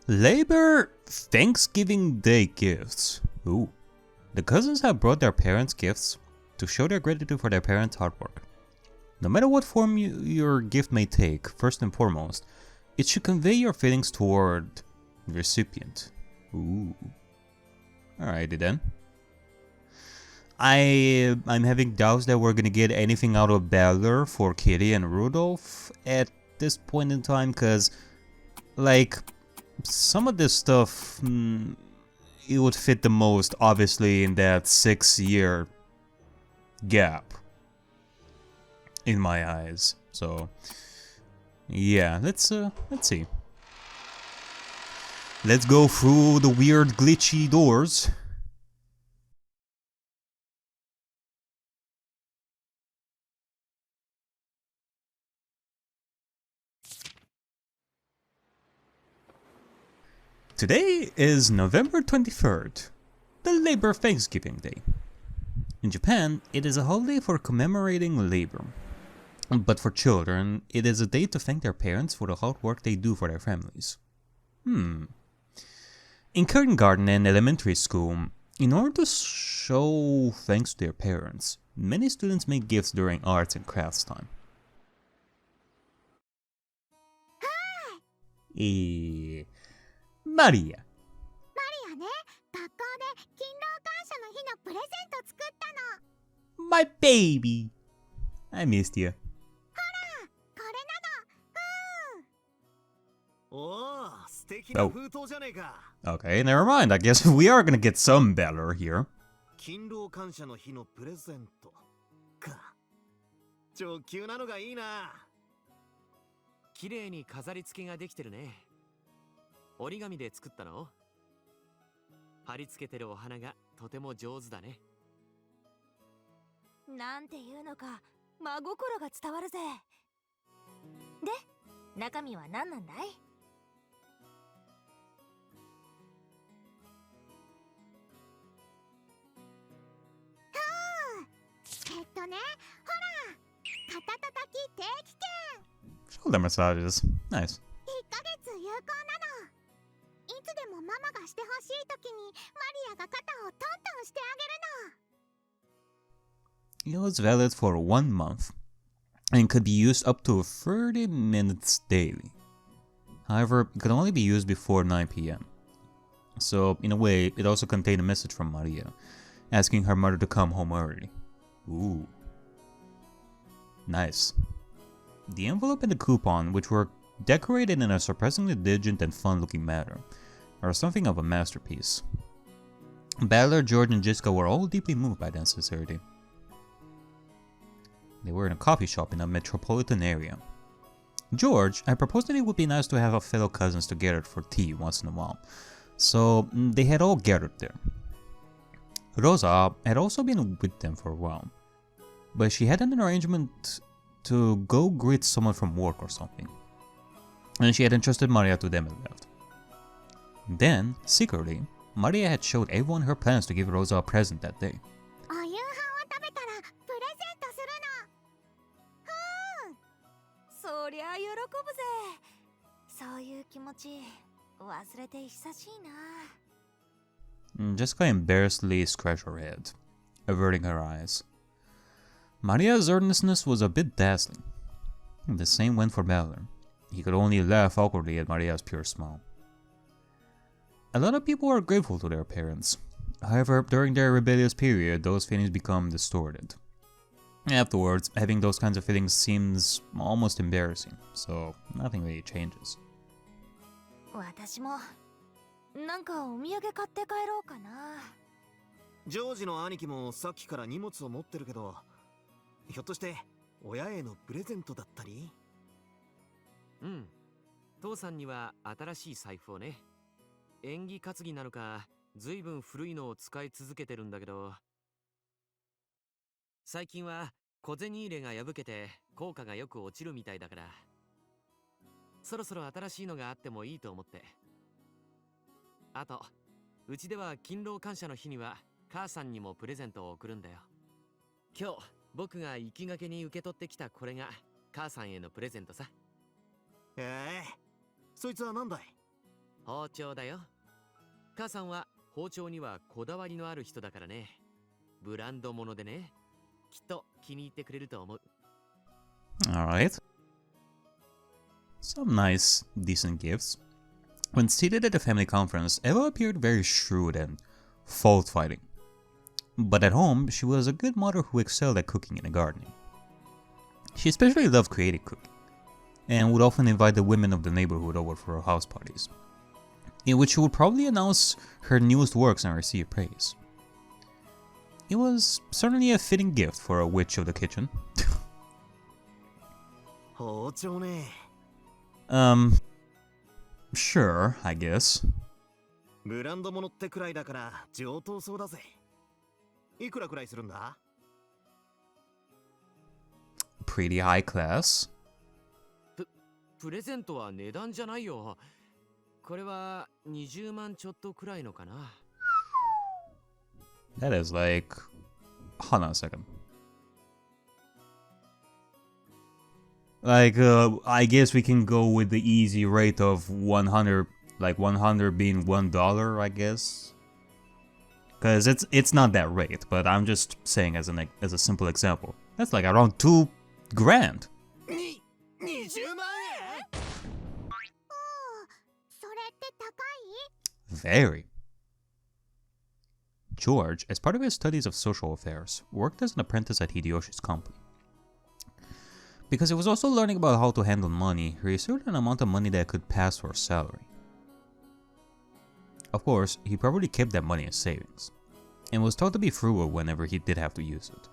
Labor Thanksgiving Day gifts. Ooh. The cousins have brought their parents gifts to show their gratitude for their parents' hard work. No matter what form your gift may take, first and foremost, it should convey your feelings toward the recipient. Ooh. Alrighty then. I'm having doubts that we're gonna get anything out of Balor for Kitty and Rudolph at this point in time, cause like some of this stuff it would fit the most obviously in that 6-year gap in my eyes. So yeah, let's see. Let's go through the weird glitchy doors. Today is November 23rd, the Labor Thanksgiving Day. In Japan, it is a holiday for commemorating labor. But for children, it is a day to thank their parents for the hard work they do for their families. In kindergarten and elementary school, in order to show thanks to their parents, many students make gifts during arts and crafts time. Maria. My baby. I missed you. Oh. Okay, never mind. I guess we are gonna get some better here. 勤労感謝の日のプレゼントか。超急なのがいいな。綺麗に飾り付けができてるね。折り紙で作ったの？貼り付けてるお花がとても上手だね。なんていうのか、真心が伝わるぜ。で、中身は何なんだい？Shoulder massages. Nice. It was valid for 1 month and could be used up to 30 minutes daily. However, it could only be used before 9 p.m. So, in a way, it also contained a message from Maria, asking her mother to come home early. Ooh. Nice. The envelope and the coupon, which were decorated in a surprisingly diligent and fun-looking manner, are something of a masterpiece. Balor, George, and Jessica were all deeply moved by their sincerity. They were in a coffee shop in a metropolitan area. George had proposed that it would be nice to have our fellow cousins together for tea once in a while, so they had all gathered there. Rosa had also been with them for a while, but she had an arrangement to go greet someone from work or something, and she had entrusted Maria to them and left. Then, secretly, Maria had showed everyone her plans to give Rosa a present that day. Jessica embarrassedly scratched her head, averting her eyes. Maria's earnestness was a bit dazzling. The same went for Balor. He could only laugh awkwardly at Maria's pure smile. A lot of people are grateful to their parents. However, during their rebellious period, those feelings become distorted. Afterwards, having those kinds of feelings seems almost embarrassing, so nothing really changes. 私もなんかお土産買って帰ろうかな。ジョージの兄貴もさっきから荷物を持ってるけど、ひょっとして親へのプレゼントだったり？うん。父さんには新しい財布をね。縁起担ぎなのか、ずいぶん古いのを使い続けてるんだけど、最近は小銭入れが破けて効果がよく落ちるみたいだから、そろそろ新しいのがあってもいいと思って。あと、うちでは勤労感謝の日には母さんにもプレゼントを贈るんだよ。今日僕が行きがけに受け取ってきたこれが母さんへのプレゼントさ。そいつは何だい？包丁だよ。母さんは包丁にはこだわりのある人だからね。ブランド物でね。きっと気に入ってくれると思う。Alright. Some nice, decent gifts. When seated at the family conference, Eva appeared very shrewd and fault-finding. But at home, she was a good mother who excelled at cooking and gardening. She especially loved creative cooking, and would often invite the women of the neighborhood over for her house parties, in which she would probably announce her newest works and receive praise. It was certainly a fitting gift for a witch of the kitchen. Sure, I guess. ブランド物ってくらいだから上等そうだぜ。いくらくらいするんだ？ Pretty high class. プレゼントは値段じゃないよ。これは20万ちょっとくらいのかな。That is like... Hold on a second. Like, I guess we can go with the easy rate of 100, like 100 being $1, I guess. Because it's not that rate, but I'm just saying as a simple example. That's like around 2 grand. 20万円？ それって高い？ Very. George, as part of his studies of social affairs, worked as an apprentice at Hideyoshi's company. Because he was also learning about how to handle money, he received an amount of money that could pass for a salary. Of course, he probably kept that money in savings, and was taught to be frugal whenever he did have to use it.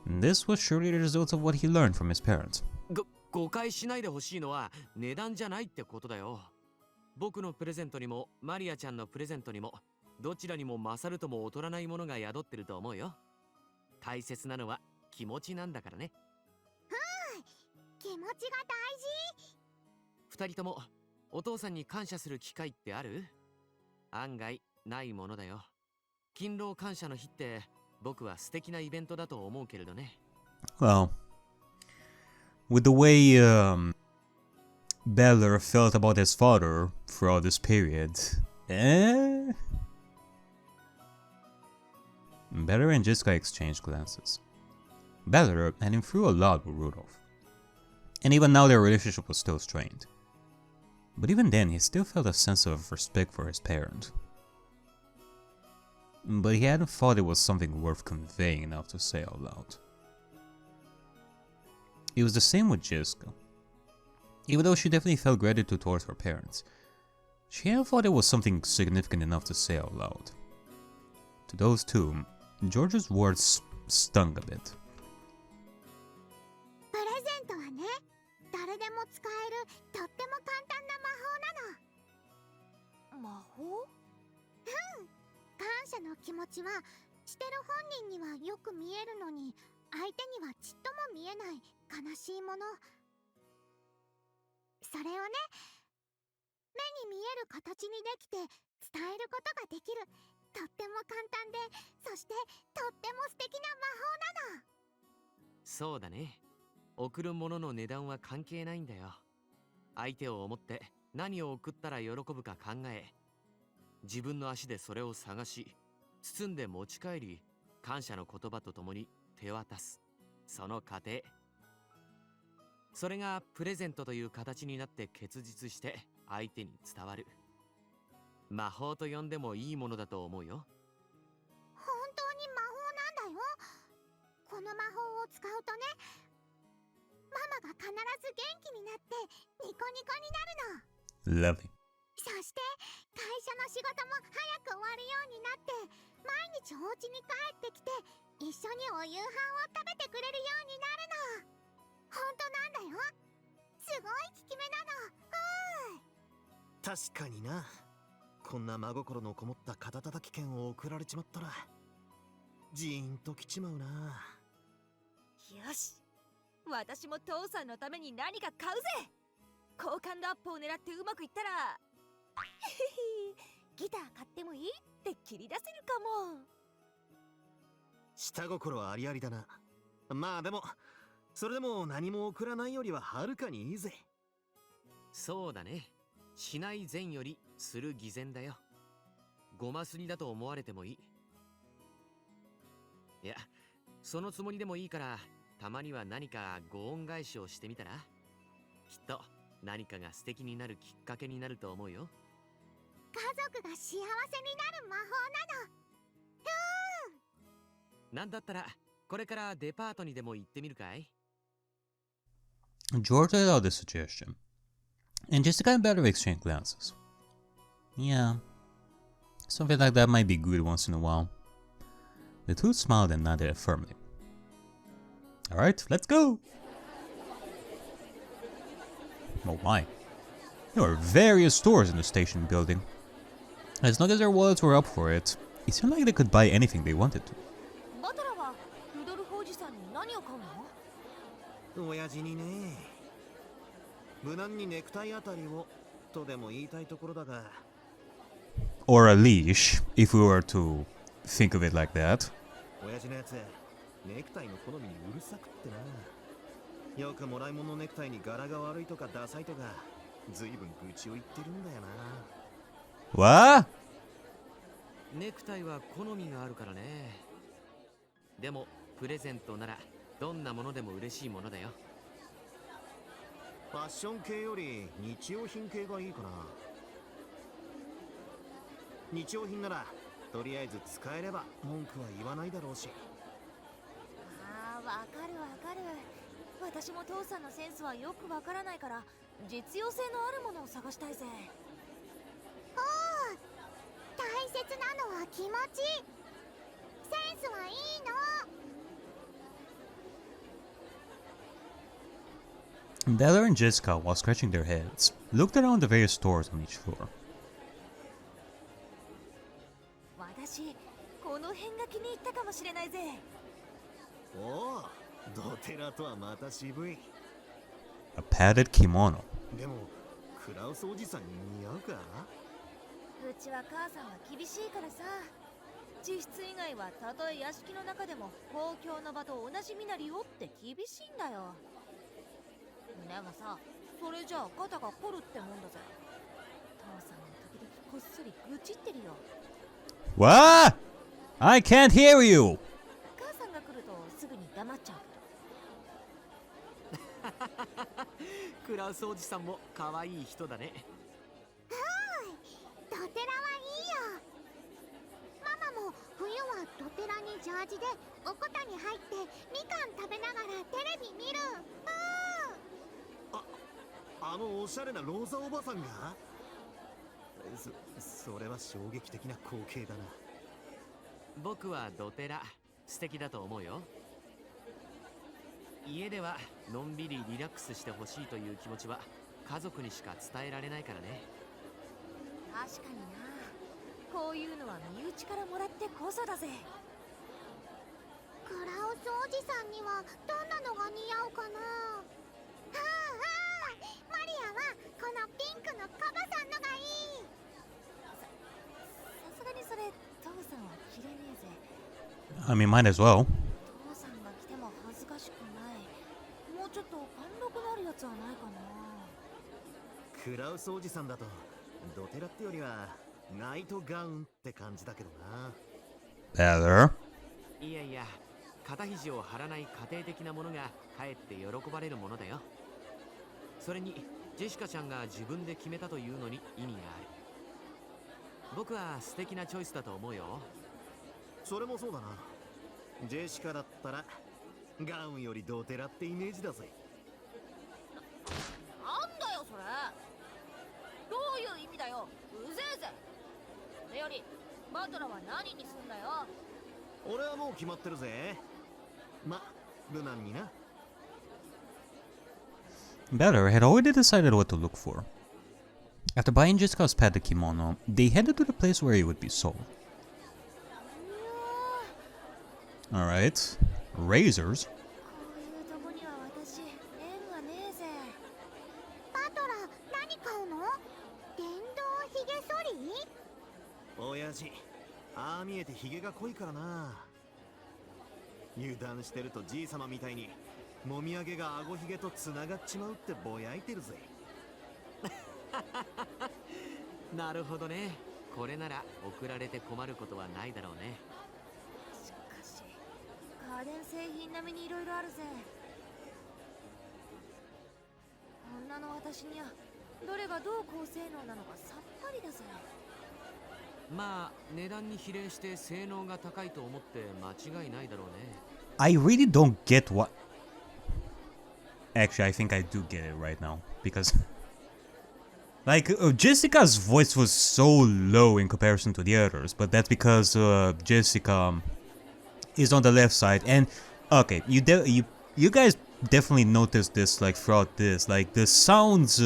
And this was surely the result of what he learned from his parents. 誤解しないでほしいのは値段じゃないってことだよ。僕のプレゼントにもマリアちゃんのプレゼントにもどちらにも勝るとも劣らないものが宿ってると思うよ。大切なのは気持ちなんだからね。気持ちが大事。二人ともお父さんに感謝する機会ってある？案外ないものだよ。勤労感謝の日って僕は素敵なイベントだと思うけれどね。Well, with the way Beller felt about his father throughout this period, Beller and Jessica exchanged glances. Beller had him through a lot with Rudolph, and even now their relationship was still strained. But even then, he still felt a sense of respect for his parent. But he hadn't thought it was something worth conveying enough to say out loud. It was the same with Jessica. Even though she definitely felt gratitude towards her parents, she hadn't thought it was something significant enough to say out loud. To those two, George's words stung a bit. プレゼントはね、誰でも使えるとっても簡単な魔法なの。魔法？感謝の気持ちはしてる本人にはよく見えるのに、相手にはちっとも見えない悲しいもの。それをね、目に見える形にできて伝えることができる、とっても簡単で、そしてとっても素敵な魔法なの。そうだね。送るものの値段は関係ないんだよ。相手を思って何を送ったら喜ぶか考え、自分の足でそれを探し、包んで持ち帰り、感謝の言葉とともに手渡す。その過程。それがプレゼントという形になって結実して相手に伝わる。魔法と呼んでもいいものだと思うよ。本当に魔法なんだよ。この魔法を使うとね、ママが必ず元気になってニコニコになるの。Lovely. そして会社の仕事も早く終わるようになって、毎日お家に帰ってきて一緒にお夕飯を食べてくれるようになるの。本当なんだよ。すごい効き目なの。確かにな。こんな真心のこもった肩たたき券を送られちまったらジーンときちまうな。よし、私も父さんのために何か買うぜ。好感度アップを狙ってうまくいったらギター買ってもいいって切り出せるかも。下心はありありだな。まあでもそれでも何も送らないよりははるかにいいぜ。そうだね。しない善よりする偽善だよ。ごますりだと思われてもいい。いや、そのつもりでもいいから、たまには何かご恩返しをしてみたら、きっと何かが素敵になるきっかけになると思うよ。家族が幸せになる魔法なの。なんだったらこれからデパートにでも行ってみるかい？ George laid out the suggestion, and Jessica and Better exchanged glances. Yeah, something like that might be good once in a while. The two smiled and nodded affirmatively. Alright, let's go! Oh my. There were various stores in the station building. As long as their wallets were up for it, it seemed like they could buy anything they wanted to. バトラはルドルフおじさんに何を買うの？親父にね。無難にネクタイあたりをとでも言いたいところだが。Or a leash, if we were to think of it like that. 親父のやつ、ネクタイの好みにうるさくってな。よくもらい物のネクタイに柄が悪いとかダサいとか、ずいぶん愚痴を言ってるんだよな。What? ネクタイは好みがあるからね。でもプレゼントならどんなものでも嬉しいものだよ。ファッション系より日用品系がいいかな。日用品ならとりあえず使えれば文句は言わないだろうし。ああ、わかるわかる。私も父さんのセンスはよくわからないから、実用性のあるものを探したいぜ。おお、大切なのは気持ち。センスはいいの。Bella and Jessica, while scratching their heads, looked around the various stores on each floor. 私、この辺が気に入ったかもしれないぜ。おお、ドテラとはまた渋い。A padded kimono. でも、クラウスおじさんに似合うか？うちは母さんが厳しいからさ。実質以外はたとえ屋敷の中でも公共の場と同じ身なりよって厳しいんだよ。でもさ、それじゃあ肩が凝るってもんだぜ。父さんも時々こっそり愚痴ってるよ。What? I can't hear you! 母さんが来るとすぐに黙っちゃうクラウスおじさんも可愛い人だね。ドテラはいいよ。ママも冬はドテラにジャージでおこたに入ってみかん食べながらテレビ見る。あのおしゃれなローザおばさんが？それは衝撃的な光景だな。僕はドテラ素敵だと思うよ。家ではのんびりリラックスしてほしいという気持ちは家族にしか伝えられないからね。確かにな。こういうのは身内からもらってこそだぜ。クラウスおじさんにはどんなのが似合うかな。マリアはこのピンクのカバさんのがいい。さすがにそれ父さんは着れねえぜ。 I mean, might as well. 父さんが着ても恥ずかしくない。もうちょっと貫禄のあるやつはないかな。クラウスおじさんだとドテラってよりはナイトガウンって感じだけどな。Better. いやいや、肩肘を張らない家庭的なものがかえって喜ばれるものだよ。それにジェシカちゃんが自分で決めたというのに意味がある。僕は素敵なチョイスだと思うよ。それもそうだな。ジェシカだったらガウンよりドテラってイメージだぜ。なんだよそれ。どういう意味だよ。うぜえぜ。それよりバトラは何にすんだよ。俺はもう決まってるぜ。ま、無難にな。Better had already decided what to look for. After buying Jessica's padded kimono, they headed to the place where it would be sold. Alright, razors. こういうとこには私縁がねえぜ。バトラ、何買うの？電動ひげ剃り？親父、ああ見えてヒゲが濃いからな。油断してるとじいさまみたいにもみあげがあごひげとつながっちまうってぼやいてるぜ。なるほどね。これなら送られて困ることはないだろうね。しかし家電製品並みにいろいろあるぜ。女の私にはどれがどう高性能なのかさっぱりだぜ。まあ値段に比例して性能が高いと思って間違いないだろうね。I really don't get what... Actually, I think I do get it right now. Because... Like, Jessica's voice was so low in comparison to the others. But that's because Jessica is on the left side. And, okay, you guys definitely noticed this, like, throughout this. Like, the sounds,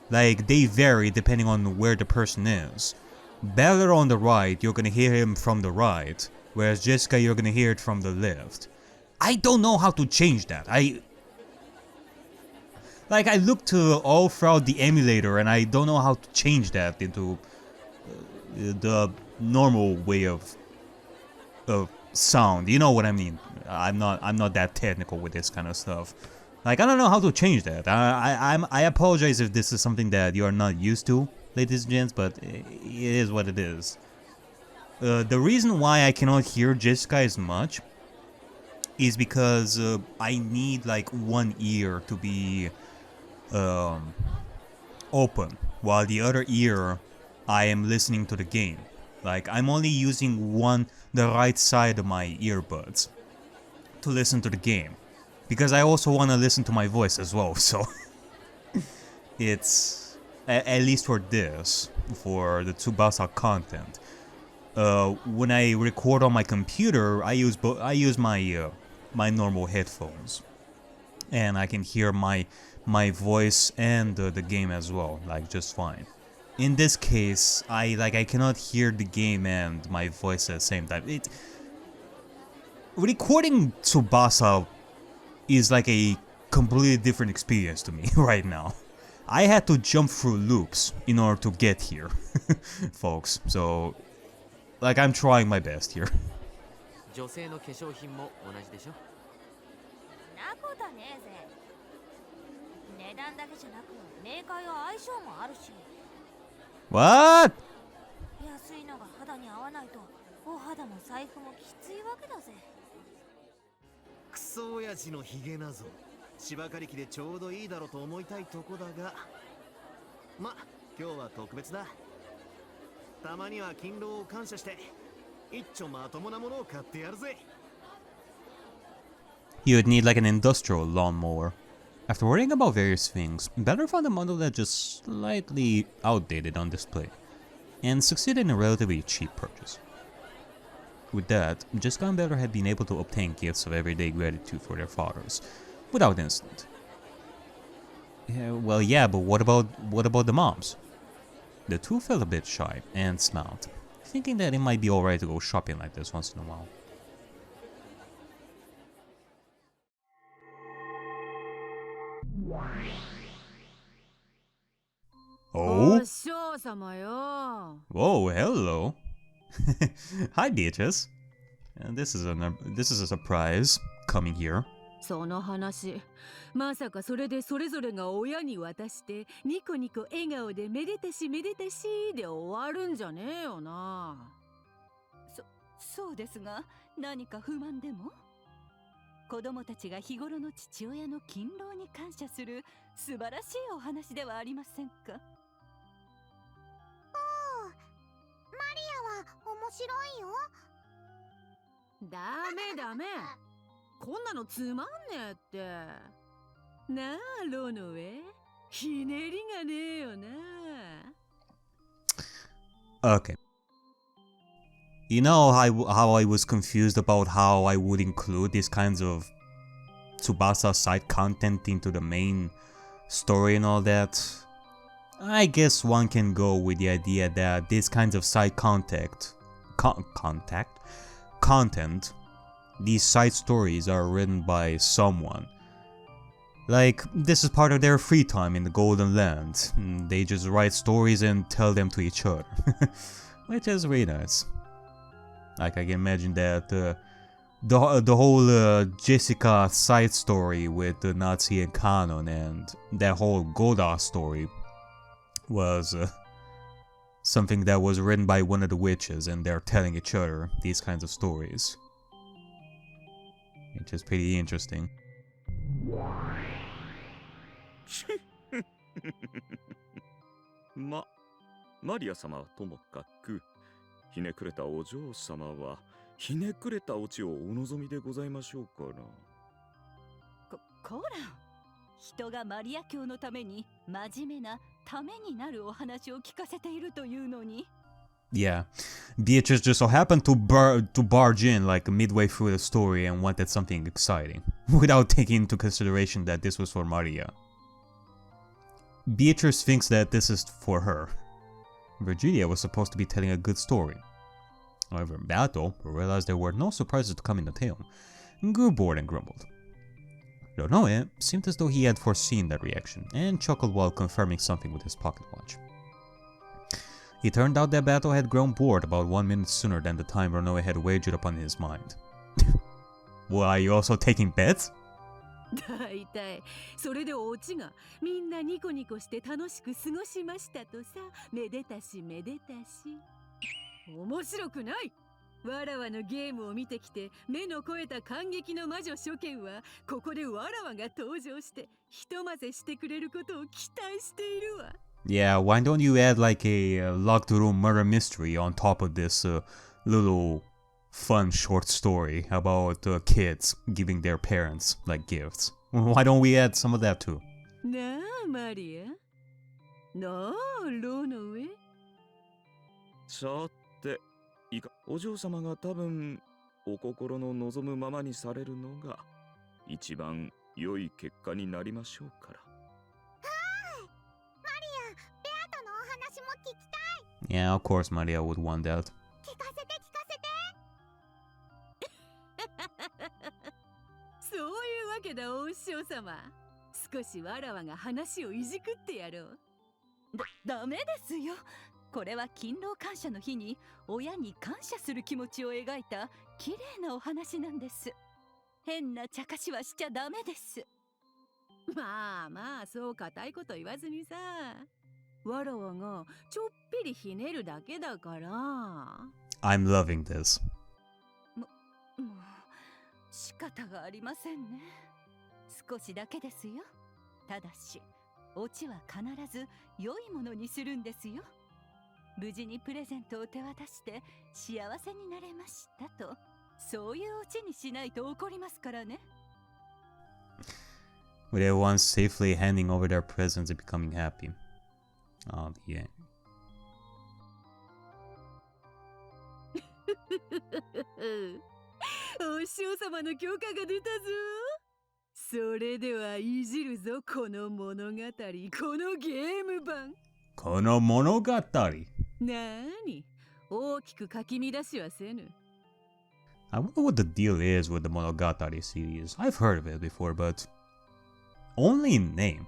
like, they vary depending on where the person is. Balor on the right, you're gonna hear him from the right, whereas Jessica, you're gonna hear it from the left. I don't know how to change that. I looked all throughout the emulator, and I don't know how to change that into the normal way of sound. You know what I mean? I'm not that technical with this kind of stuff. Like, I don't know how to change that. I apologize if this is something that you are not used to, ladies and gents, but it is what it is. The reason why I cannot hear Jessica as much is because I need like one ear to be open, while the other ear I am listening to the game. Like, I'm only using the right side of my earbuds to listen to the game, because I also want to listen to my voice as well. So it's at least for this, for the Tsubasa content. When I record on my computer, I use my my normal headphones, and I can hear my voice and the game as well, like, just fine. In this case, I cannot hear the game and my voice at the same time. Recording Tsubasa is like a completely different experience to me right now. I had to jump through loops in order to get here, folks. So, like, I'm trying my best here. 女性の化粧品も同じでしょ。なことねえぜ。値段だけじゃなくメーカーや相性もあるし。What? 安いのが肌に合わないとお肌も財布もきついわけだぜ。クソ親父のヒゲなぞ。芝刈り機でちょうどいいだろうと思いたいとこだが、ま、今日は特別だ。たまには勤労を感謝して一丁まともなものを買ってやるぜ。You would need like an industrial lawnmower. After worrying about various things, Beller found a model that just slightly outdated on display, and succeeded in a relatively cheap purchase. With that, Jessica and Beller had been able to obtain gifts of everyday gratitude for their fathers, without incident. Well, yeah, but what about the moms? The two felt a bit shy and smiled, thinking that it might be alright to go shopping like this once in a while. Oh? Whoa, hello. Hi, Beatrice. And this is a surprise coming here. その話、まさかそれでそれぞれが親に渡してニコニコ笑顔でめでたしめでたしで終わるんじゃねえよな。そうですが、何か不満でも？子供たちが日頃の父親の勤労に感謝する素晴らしいお話ではありませんか。マリアは面白いよ。ダメダメ。こんなのつまんねえって。なあ、ロノウェ。ひねりがねえよな。Okay. You know how I was confused about how I would include these kinds of Tsubasa side content into the main story and all that? I guess one can go with the idea that these kinds of side content, these side stories are written by someone. Like, this is part of their free time in the Golden Land. They just write stories and tell them to each other. Which is really nice. Like, I can imagine that the whole Jessica side story with the Nazi and Kanon and that whole Goda story was something that was written by one of the witches, and they're telling each other these kinds of stories. Which is pretty interesting. マリア様はともかく、ひねくれたお嬢様はひねくれたオチをお望みでございましょうから。こら、人がマリア教のために真面目なためになるお話を聞かせているというのに。Yeah, Beatrice just so happened to barge in like midway through the story and wanted something exciting, without taking into consideration that this was for Maria. Beatrice thinks that this is for her. Virginia was supposed to be telling a good story. However, Beato realized there were no surprises to come in the tale, and grew bored and grumbled. Ronoe seemed as though he had foreseen that reaction, and chuckled while confirming something with his pocket watch. It turned out that Beato had grown bored about 1 minute sooner than the time Ronoe had wagered upon his mind. Well, are you also taking bets? だいたいそれでオチがみんなニコニコして楽しく過ごしましたとさ。めでたしめでたし。面白くない。わらわのゲームを見てきて目の肥えた感激の魔女諸剣はここでわらわが登場してひと混ぜしてくれることを期待しているわ。Yeah, why don't you add like a locked room murder mystery on top of this little fun short story about kids giving their parents like gifts? Why don't we add some of that too? なあマリア。なあロノウェ。さて、いかお嬢様が多分お心の望むままにされるのが一番良い結果になりましょうから。Yeah, of course Maria would want that. 聞かせて聞かせて。そういうわけだ、お師匠様。少しわらわが話をいじくってやろう。ダメですよ。これは勤労感謝の日に親に感謝する気持ちを描いた綺麗なお話なんです。変な茶化しはしちゃダメです。まあまあ、そう固いこと言わずにさ。わらわがちょっぴりひねるだけだから。I'm loving this. もう仕方がありませんね。少しだけですよ。ただしオチは必ず良いものにするんですよ。無事にプレゼントを手渡して幸せになれましたと、そういうオチにしないと怒りますからね。With everyone safely handing over their presents and becoming happy. Oh, yeah. お師匠様の許可が出たぞ。それではいじるぞ、この物語、このゲーム版。この物語。なーに、大きく書き乱しはせぬ。I wonder what the deal is with the Monogatari series. I've heard of it before, but only in name.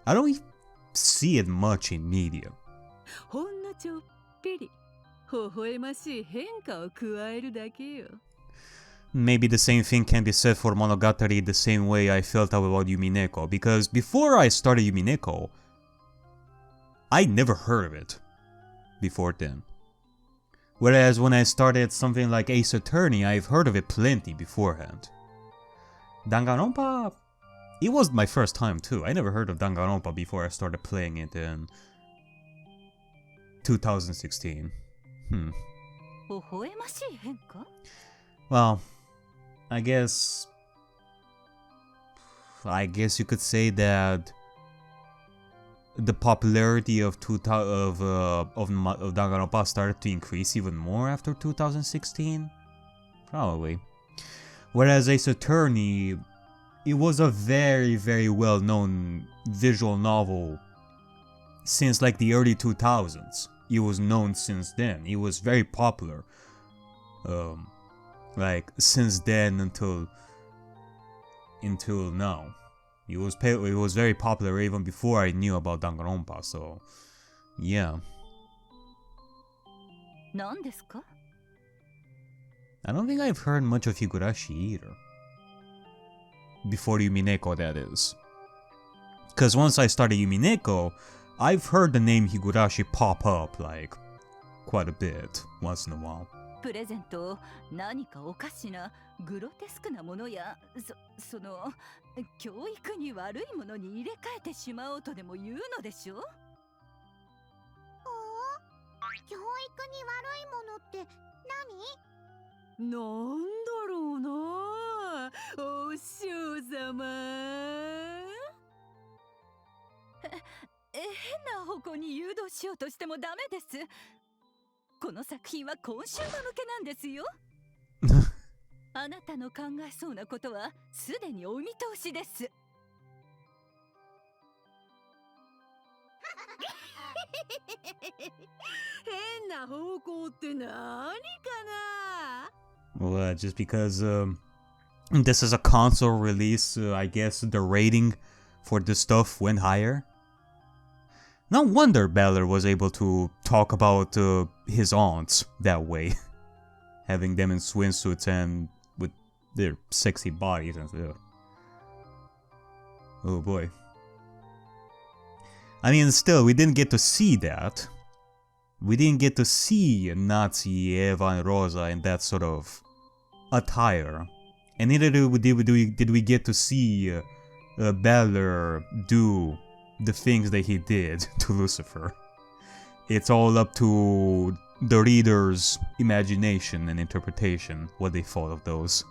I don't see it much in media. ほんのちょっぴり微笑ましい変化を加えるだけよ。Maybe the same thing can be said for Monogatari the same way I felt about Umineko, because before I started Umineko, I never heard of it before then. Whereas when I started something like Ace Attorney, I've heard of it plenty beforehand. Danganronpa, it was my first time too. I never heard of Danganronpa before I started playing it in 2016. 微笑ましい変化? Well, I guess you could say that the popularity of Danganronpa started to increase even more after 2016, probably. Whereas Ace Attorney, it was a very, very well-known visual novel since like the early 2000s. It was known since then. It was very popular. Like since then until now. It was very popular even before I knew about Danganronpa, so yeah. 何ですか? I don't think I've heard much of Higurashi either. Before Umineko, that is. Because once I started Umineko, I've heard the name Higurashi pop up, like, quite a bit, once in a while. プレゼントを何かおかしなグロテスクなものやその教育に悪いものに入れ替えてしまおうとでも言うのでしょ。教育に悪いものって何？なんだろうな、お師匠様。変な方向に誘導しようとしてもダメです。この作品はコンシューマー向けなんですよ。あなたの考えそうなことはすでにお見通しです。変な方向って何かな。 Well, just because this is a console release, I guess the rating for this stuff went higher. No wonder Balor was able to talk about his aunts that way. Having them in swimsuits and with their sexy bodies and stuff. Oh boy. I mean, still, we didn't get to see that. We didn't get to see Nazi Eva and Rosa in that sort of attire. And neither did we get to see Balor do the things that he did to Lucifer. It's all up to the reader's imagination and interpretation, what they thought of those.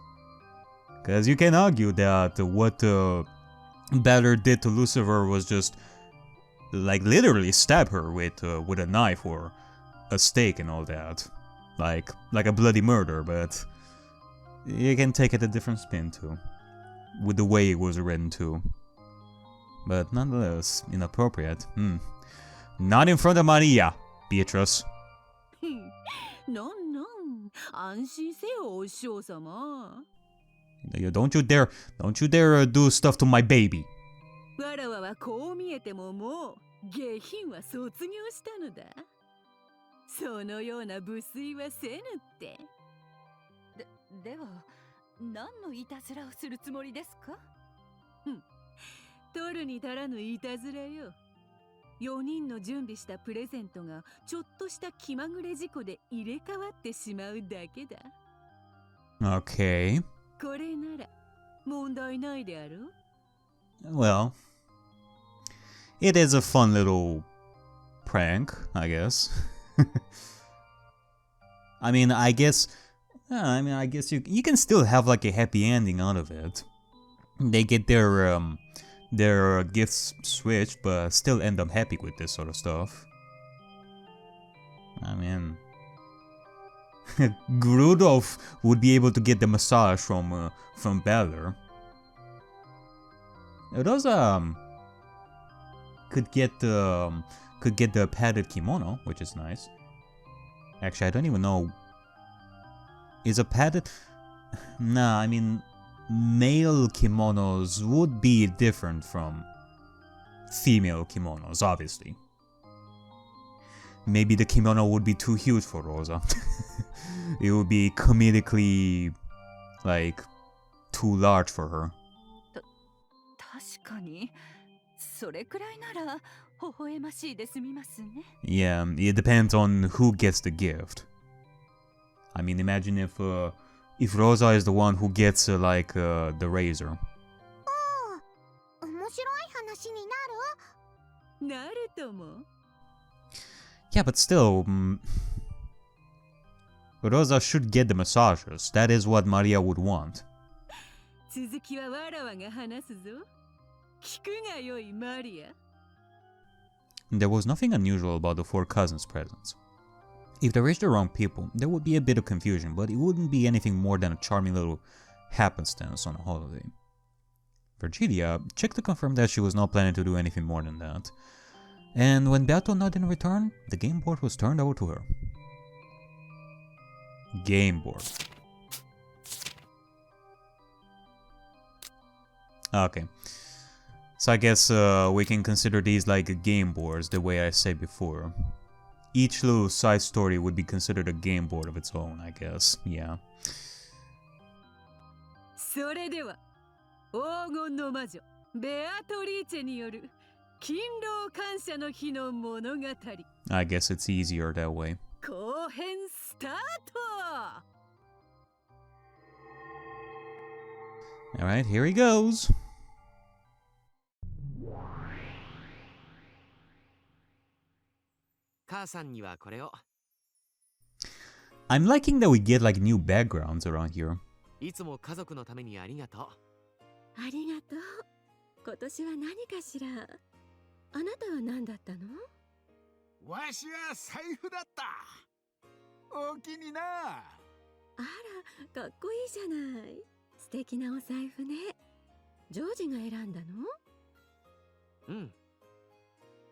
Because you can argue that what Balor did to Lucifer was just, like, literally stab her with a knife or a stake and all that. Like a bloody murder, but you can take it a different spin too. With the way it was written too. But nonetheless, inappropriate. Not in front of Maria, Beatrice. なんなん、安心せよお師匠様。Don't you dare do stuff to my baby. わらわはこう見えてももう下品は卒業したのだ。そのような無粋はせぬって。では何のいたずらをするつもりですか？取るに足らぬいたずらよ。4人の準備したプレゼントがちょっとした気まぐれ事故で入れ替わってしまうだけだ。Okay. これなら問題ないであろう。Well, it is a fun little prank, I guess. I guess you can still have like a happy ending out of it. They get their gifts switched, but still end up happy with this sort of stuff. I mean, Rudolph would be able to get the massage from Balor. Rosa could get the padded kimono, which is nice. Actually, I don't even know. Is a padded? Nah, I mean, male kimonos would be different from female kimonos, obviously. Maybe the kimono would be too huge for Rosa. It would be comedically, like, too large for her. 確かにそれくらいなら微笑ましいで済みますね。Yeah, it depends on who gets the gift. I mean, imagine if Rosa is the one who gets the razor. 面白い話になる？なるとも。Yeah, but still, Rosa should get the massages. That is what Maria would want. 続きはわらわが話すぞ。聞くがよいマリア。There was nothing unusual about the four cousins' presents. If they reached the wrong people, there would be a bit of confusion, but it wouldn't be anything more than a charming little happenstance on a holiday. Virgilia checked to confirm that she was not planning to do anything more than that. And when Beato didn't return, the game board was turned over to her. Game board. Okay. So I guess we can consider these like game boards the way I said before. Each little side story would be considered a game board of its own, I guess. Yeah. それでは黄金の魔女ベアトリーチェによる勤労感謝の日の物語 I guess it's easier that way. 後編スタート Alright, here he goes. I'm liking that we get like new backgrounds around here. いつも家族のためにありがとう。ありがとう。今年は何かしら。あなたは何だったの？わしは財布だった。おおきにな。あら、かっこいいじゃない。素敵なお財布ね。ジョージが選んだの？うん。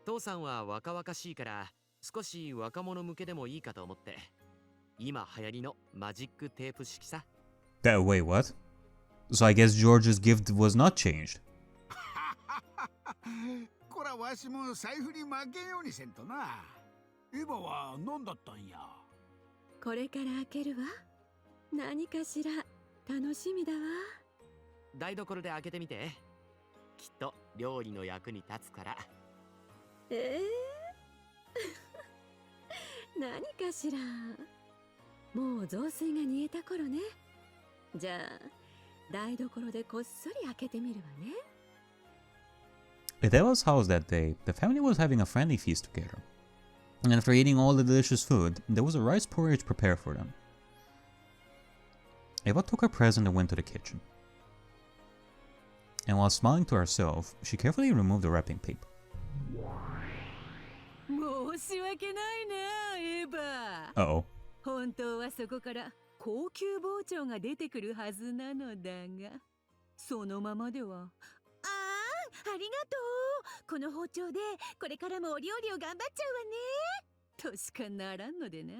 父さんは若々しいから少し若者向けでもいいかと思って。今流行りのマジックテープ式さ。Wait, what? So I guess George's gift was not changed. こらわしも財布に負けんようにせんとな。今は何だったんや。これから開けるわ。何かしら楽しみだわ。台所で開けてみて。きっと料理の役に立つから。何かしら。もう雑炊が煮えた頃ね。じゃあ台所でこっそり開けてみるわね。At Eva's house that day, the family was having a friendly feast together. And after eating all the delicious food, there was a rice porridge prepared for them. Eva took her present and went to the kitchen. And while smiling to herself, she carefully removed the wrapping paper. 申し訳ないな、エヴァ。Uh-oh. 本当はそこから高級包丁が出てくるはずなのだが、そのままでは。ありがとう。この包丁でこれからもお料理を頑張っちゃうわね。としかならんのでな。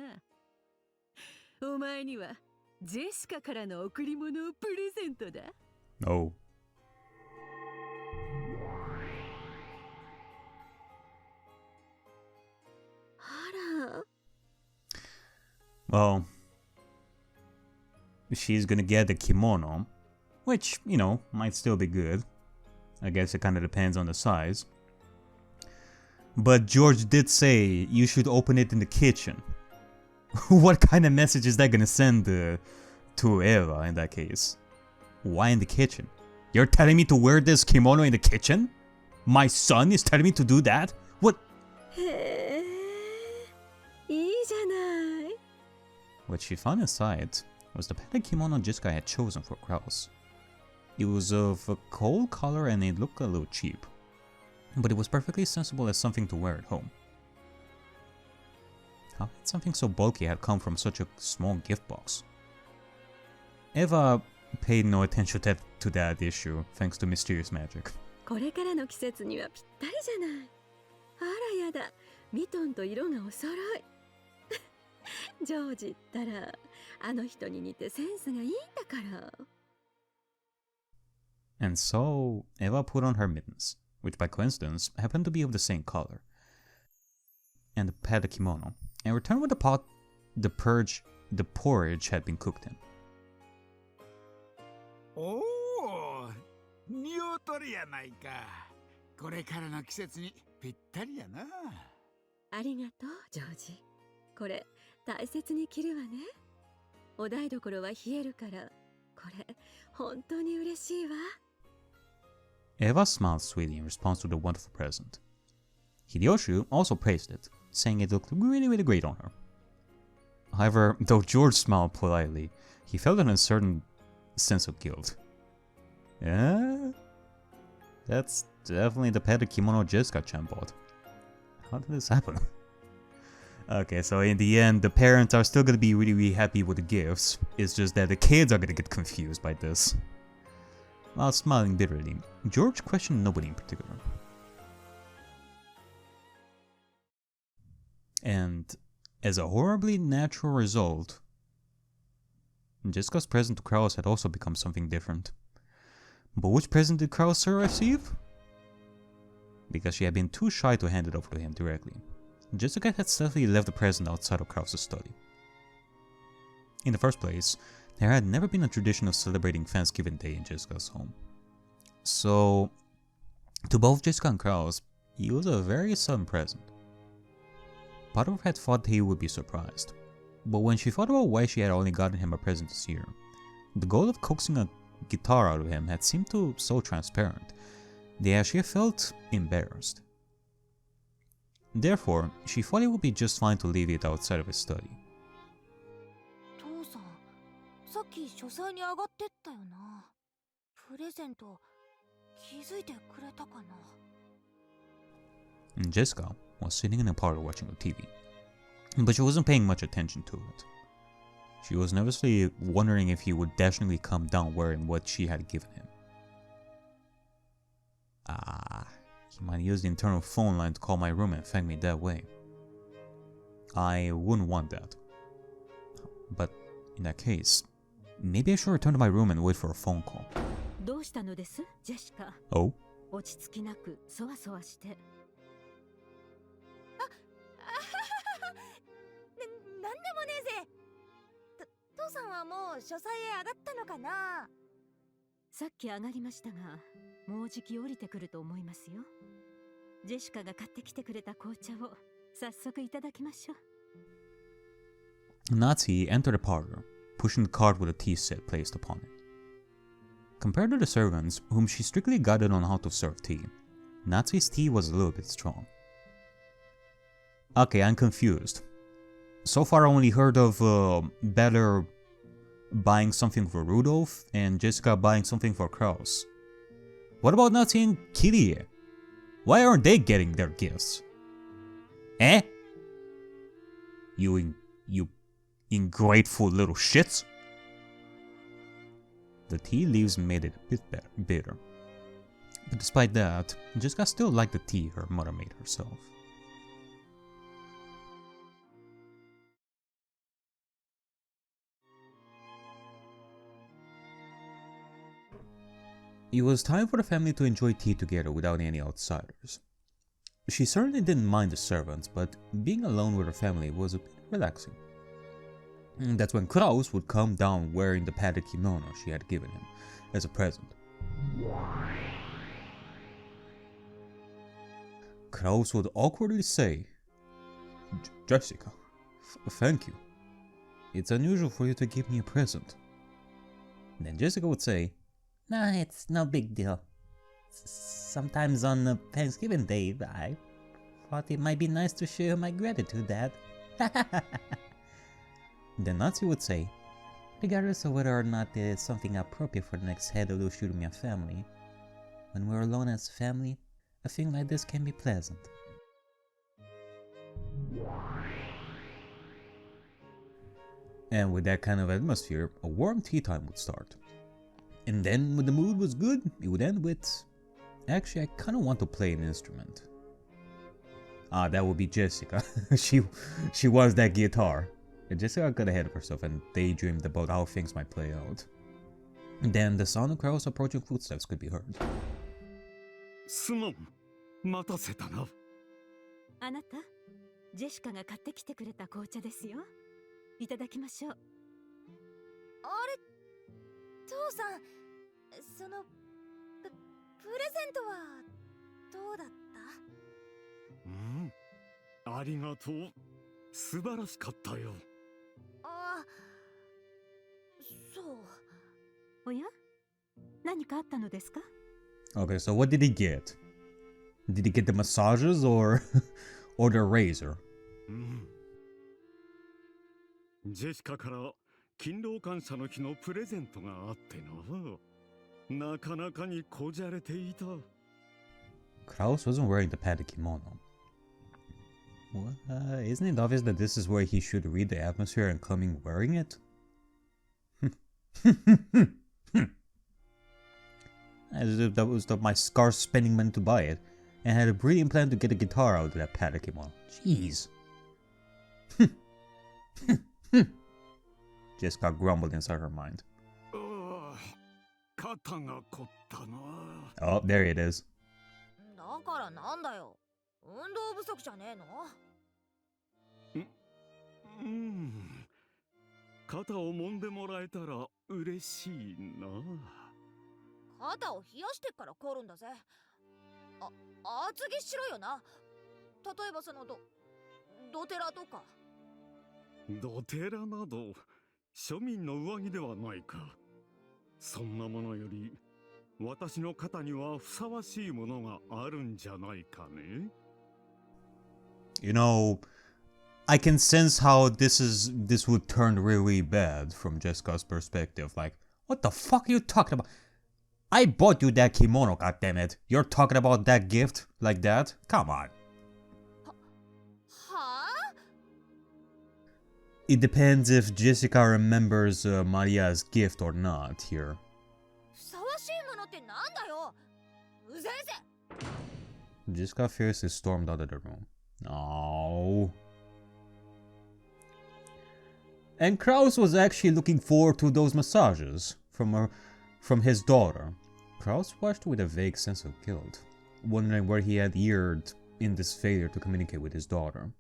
お前にはジェシカからの贈り物をプレゼントだ。Oh. Well, she's gonna get the kimono, which, you know, might still be good. I guess it kind of depends on the size. But George did say you should open it in the kitchen. What kind of message is that gonna send to Eva in that case? Why in the kitchen? You're telling me to wear this kimono in the kitchen? My son is telling me to do that? What? What she found inside was the padded kimono Jessica had chosen for Kraus. It was of a cold color and it looked a little cheap, but it was perfectly sensible as something to wear at home. How did something so bulky had come from such a small gift box? Eva paid no attention to that issue, thanks to mysterious magic. これからの季節にはぴったりじゃない。あらやだ、ミトンと色がお揃い。ジョージったら、あの人に似てセンスがいいんだから。And so, Eva put on her mittens, which by coincidence happened to be of the same color, and the padded kimono, and returned with the pot the porridge had been cooked in. おお、見劣りやないか。これからの季節にぴったりやな。ありがとう、ジョージ。これ、大切に着るわね。お台所は冷えるから、これ、本当に嬉しいわ。Eva smiled sweetly in response to the wonderful present. Hideyoshi also praised it, saying it looked really great on her. However, though George smiled politely, he felt an uncertain sense of guilt. Yeah? That's definitely the padded kimono Jessica-chan bought. How did this happen? Okay, so in the end, the parents are still gonna be really happy with the gifts. It's just that the kids are gonna get confused by this. While smiling bitterly, George questioned nobody in particular. And as a horribly natural result, Jessica's present to Kraus had also become something different. But which present did Kraus receive? Because she had been too shy to hand it over to him directly, Jessica had stealthily left the present outside of Kraus' study. In the first place, there had never been a tradition of celebrating Thanksgiving Day in Jessica's home. So, to both Jessica and Kraus, It was a very sudden present. Part of her had thought he would be surprised, but when she thought about why she had only gotten him a present this year, the goal of coaxing a guitar out of him had seemed so transparent that she felt embarrassed. Therefore, she thought it would be just fine to leave it outside of his study. 父さん、さっき書斎に上がってったよな。プレゼント気づいてくれたかな。Jessica was sitting in the parlor watching the TV, but she wasn't paying much attention to it. She was nervously wondering if he would definitely come down wearing what she had given him. He might use the internal phone line to call my room and thank me that way. I wouldn't want that. But in that case, maybe I should return to my room and wait for a phone call. どうしたのです、ジェシカ。Oh? 落ち着きなく、そわそわして。なんでもねえぜ。父さんはもう書斎へ上がったのかな。さっき上がりましたが、もうじき降りてくると思いますよ。ジェシカが買ってきてくれた紅茶を早速いただきましょう。Natsuki entered the parlor, pushing the cart with a tea set placed upon it. Compared to the servants, whom she strictly guided on how to serve tea, Natsuki's tea was a little bit strong. Okay, I'm confused. So far I only heard of Better buying something for Rudolph and Jessica buying something for Kraus. What about Natsuki and Kirie? Why aren't they getting their gifts? Eh? You ingrateful little shits? The tea leaves made it a bit bitter. But despite that, Jessica still liked the tea her mother made herself. It was time for the family to enjoy tea together without any outsiders. She certainly didn't mind the servants, but being alone with her family was a bit relaxing. That's when Kraus would come down wearing the padded kimono she had given him as a present. Kraus would awkwardly say, Jessica, thank you. It's unusual for you to give me a present. Then Jessica would say, Nah, it's no big deal. Sometimes on Thanksgiving Day, I thought it might be nice to show my gratitude, Dad. Then Natsu would say, regardless of whether or not it is something appropriate for the next head of the Ushirumiya family, when we're alone as a family, a thing like this can be pleasant. And with that kind of atmosphere, a warm tea time would start. And then when the mood was good, it would end with, actually I kinda want to play an instrument. That would be Jessica. she wants that guitar. And Jessica got ahead of herself and daydreamed about how things might play out. Then the sound of Kraus approaching footsteps could be heard. すまん、待たせたな。あなた、ジェシカが買ってきてくれた紅茶ですよ。いただきましょう。あれ、父さん、そのプレゼントはどうだった？ありがとう。素晴らしかったよ。あ、そう。おや？何かあったのですか？ Okay, so what did he get? Did he get the massages or the razor? ジェシカから勤労感謝の日のプレゼントがあってな。なかなかにこじゃれていた。Kraus wasn't wearing the padded kimono. Isn't it obvious that this is where he should read the atmosphere and coming wearing it? As if that was my scarce spending money to buy it, and had a brilliant plan to get a guitar out of that padded kimono. Jeez. Jessica grumbled inside her mind. Oh, there it is. だからなんだよ。運動不足じゃねえの？肩を揉んでもらえたら嬉しいな。肩を冷やしてから凝るんだぜ。厚着しろよな。例えばそのドテラとか。ドテラなど庶民の上着ではないか。そんなものより私の肩にはふさわしいものがあるんじゃないかね。You know, I can sense how this would turn really bad from Jessica's perspective. Like, what the fuck are you talking about? I bought you that kimono, goddammit. You're talking about that gift like that? Come on. It depends if Jessica remembers Maria's gift or not here. Jessica fiercely stormed out of the room. Oh. And Kraus was actually looking forward to those massages from his daughter. Kraus watched with a vague sense of guilt, wondering where he had erred in this failure to communicate with his daughter.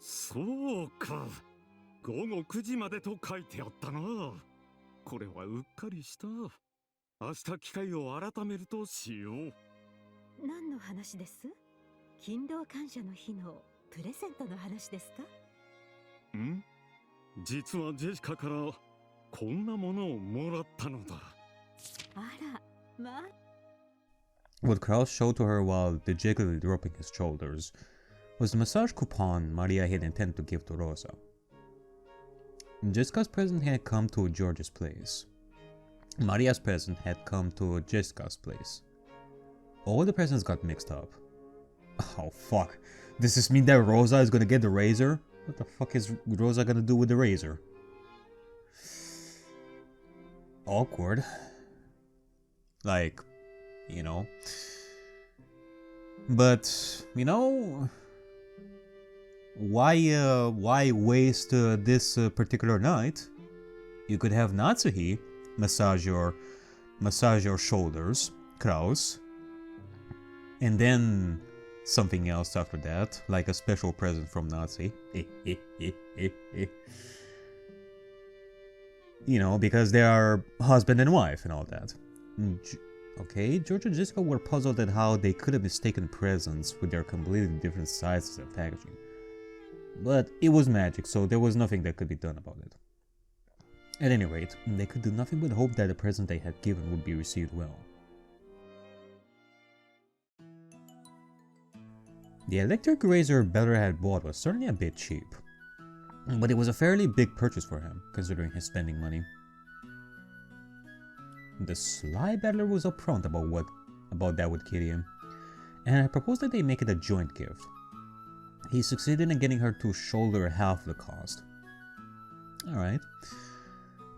そうか。午後9時までと書いてあったな。これはうっかりした。明日機会を改めるとしよう。何の話です？勤労感謝の日のプレゼントの話ですか？実はジェシカからこんなものをもらったのだ。あら、まあ。What Kraus showed to her while dejectedly dropping his shoulders was the massage coupon Maria had intended to give to Rosa. Jessica's present had come to George's place. Maria's present had come to Jessica's place. All the presents got mixed up. Oh fuck. Does this mean that Rosa is gonna get the razor? What the fuck is Rosa gonna do with the razor? Awkward. Like, you know. But, you know, why waste this particular night? You could have Natsuhi massage your shoulders, Kraus, and then something else after that, like a special present from Natsuhi. You know, because they are husband and wife and all that. Okay, George and Jessica were puzzled at how they could have mistaken presents with their completely different sizes and packaging. But it was magic, so there was nothing that could be done about it. At any rate, they could do nothing but hope that the present they had given would be received well. The electric razor Beller had bought was certainly a bit cheap, but it was a fairly big purchase for him, considering his spending money. The sly Beller was upfront about that with Kiria, and I proposed that they make it a joint gift. He succeeded in getting her to shoulder half the cost. Alright.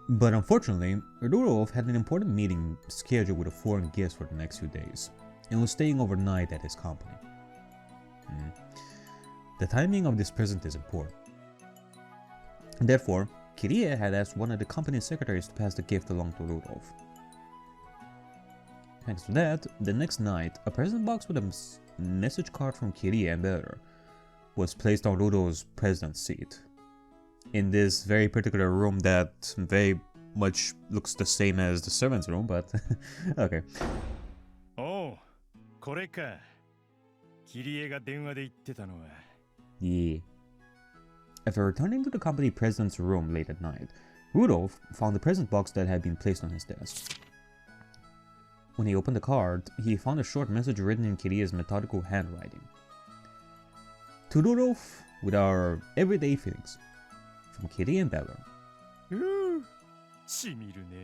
But unfortunately, Rudolph had an important meeting scheduled with a foreign guest for the next few days, and was staying overnight at his company. The timing of this present is important. Therefore, Kiria had asked one of the company secretaries to pass the gift along to Rudolph. Thanks to that, the next night, a present box with a message card from Kiria and Beller was placed on Rudolph's president's seat, in this very particular room that very much looks the same as the servant's room, but okay. Oh, これか。キリエが電話で言ってたのは。Yeah. After returning to the company president's room late at night, Rudolph found the present box that had been placed on his desk. When he opened the card, he found a short message written in Kiria's methodical handwriting. To Rudolph, with our everyday feelings, from Kiria and Beller. しみるね。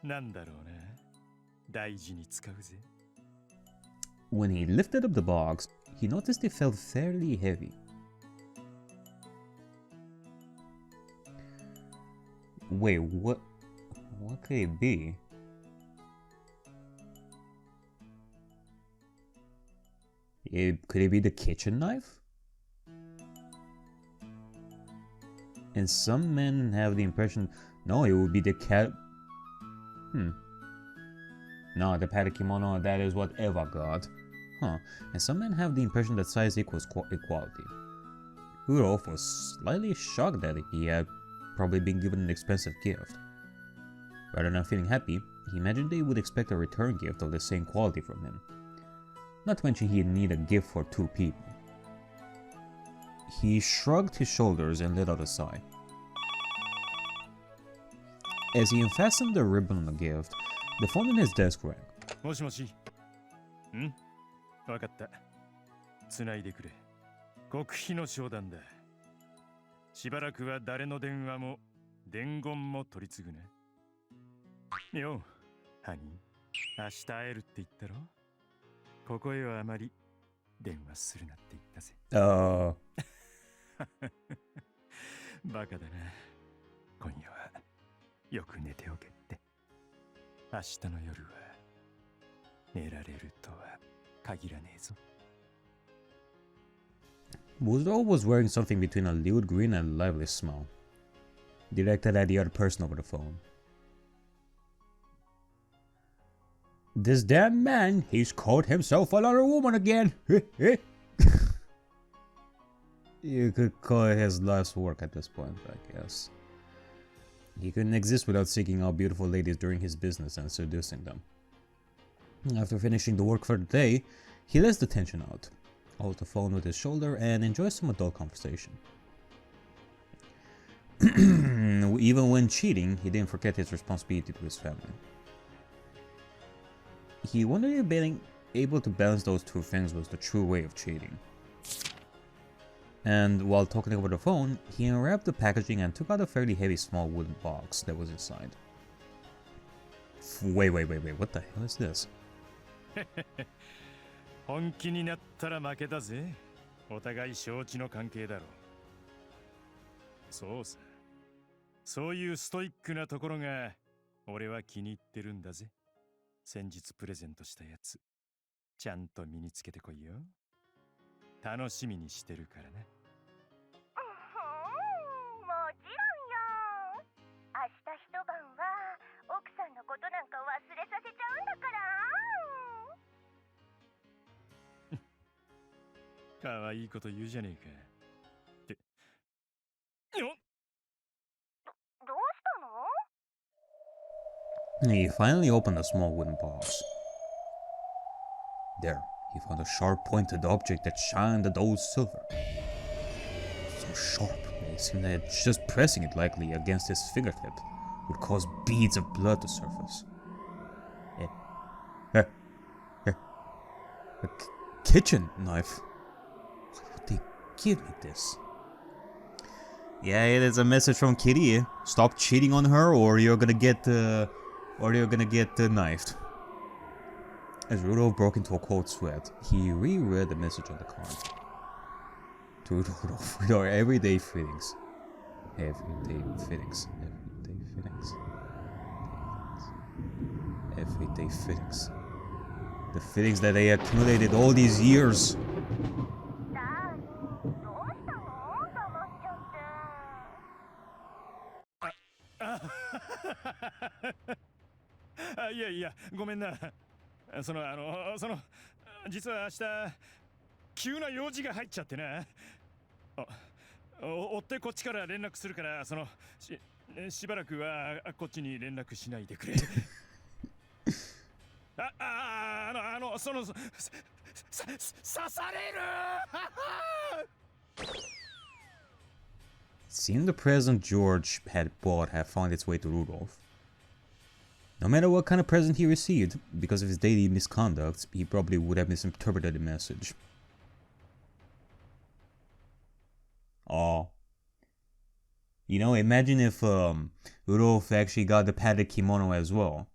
なんだろうな。大事に使うぜ。When he lifted up the box, he noticed it felt fairly heavy. Wait, what could it be? Could it be the kitchen knife? And some men have the impression, no, it would be the cat. No, the padded kimono, that is what Eva got. Huh. And some men have the impression that size equals equality. Rudolph was slightly shocked that he had probably been given an expensive gift. Rather than feeling happy, He imagined they would expect a return gift of the same quality from him. Not to mention he'd need a gift for 2 people. He shrugged his shoulders and let out a sigh. As he unfastened the ribbon on the gift, the phone in his desk rang. もしもし。ん？わかった。つないでくれ。極秘の商談だ。しばらくは誰の電話も伝言も取り次ぐね。よう、ハニー。明日会えるって言ったろ？ここへはあまり電話するなって言ったぜ。バカだな。今夜はよく寝ておけって。明日の夜は寝られるとは限らねえぞ。Buzo was wearing something between a lewd grin and a lively smile, directed at the other person over the phone. This damn man, he's caught himself another woman again! You could call it his life's work at this point, I guess. He couldn't exist without seeking out beautiful ladies during his business and seducing them. After finishing the work for the day, he lets the tension out, holds the phone with his shoulder, and enjoys some adult conversation. Even when cheating, he didn't forget his responsibility to his family. He wondered if being able to balance those 2 things was the true way of cheating. And while talking over the phone, he unwrapped the packaging and took out a fairly heavy small wooden box that was inside. Wait, what the hell is this? 本気になったら負けだぜ。お互い承知の関係だろう。そうさ。そういうストイックなところが俺は気に入ってるんだぜ。先日プレゼントしたやつ、ちゃんと身につけてこいよ。楽しみにしてるからな。もちろんよ。明日一晩は奥さんのことなんか忘れさせちゃうんだから。可愛いこと言うじゃねえか。ってよっ。どうしたの？ He finally opened a small wooden box. There, he found a sharp-pointed object that shined a dull silver. So sharp, it seemed that just pressing it lightly against his fingertip would cause beads of blood to surface. A kitchen knife? Why would they give me this? Yeah, it is a message from Kitty. Stop cheating on her, or you're gonna get knifed. As Rudolph broke into a cold sweat, he reread the message on the card. To Rudolph, with our everyday fittings. Everyday fittings. The fittings that they accumulated all these years.いや、ごめんな。実は明日、急な用事が入っちゃってな。追ってこっちから連絡するから、しばらくはこっちに連絡しないでくれ。刺されるSeemed the present George had bought had found its way to Rudolph. No matter what kind of present he received, because of his daily misconduct, he probably would have misinterpreted the message. Oh. You know, imagine if Rudolph actually got the padded kimono as well.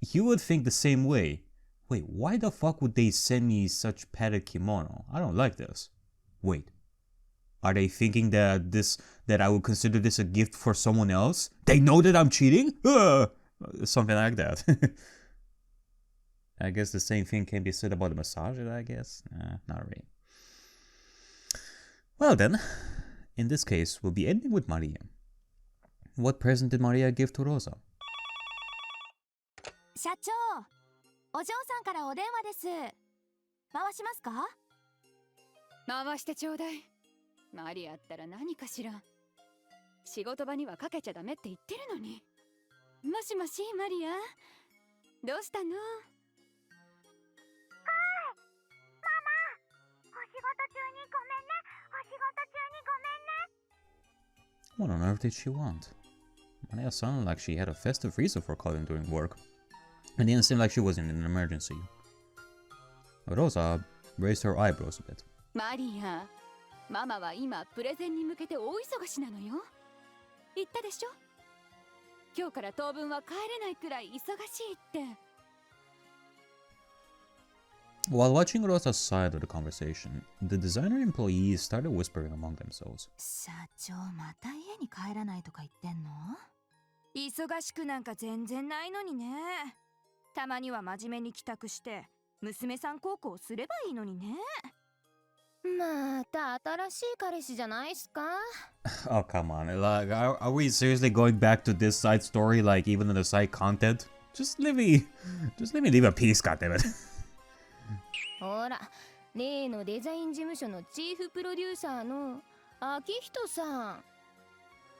He would think the same way. Wait, why the fuck would they send me such padded kimono? I don't like this. Wait. Are they thinking that I would consider this a gift for someone else? They know that I'm cheating? Something like that. I guess the same thing can be said about the massager, I guess. Not really. Well then, in this case, we'll be ending with Maria. What present did Maria give to Rosa? 社長、お嬢さんからお電話です。回しますか？回してちょうだい。マリアったら何かしら。仕事場にはかけちゃダメって言ってるのに。もしもしマリア、どうしたの？What on earth did she want? Maria sounded like she had a festive reason for calling during work. It didn't seem like she was in an emergency. Rosa raised her eyebrows a bit. マリア、ママは今プレゼンに向けて大忙しなのよ。言ったでしょ？今日から当分は帰れないくらい忙しいって。While watching Rosa's side of the conversation, the designer employees started whispering among themselves. 社長また家に帰らないとか言ってんの？忙しくなんか全然ないのにね。たまには真面目に帰宅して娘さん孝行すればいいのにね。また新しい彼氏じゃないっすか？ Oh, come on. Like, are we seriously going back to this side story, like even in the side content? Just let me leave a piece, goddammit. ほら、例のデザイン事務所のチーフプロデューサーの秋人さん。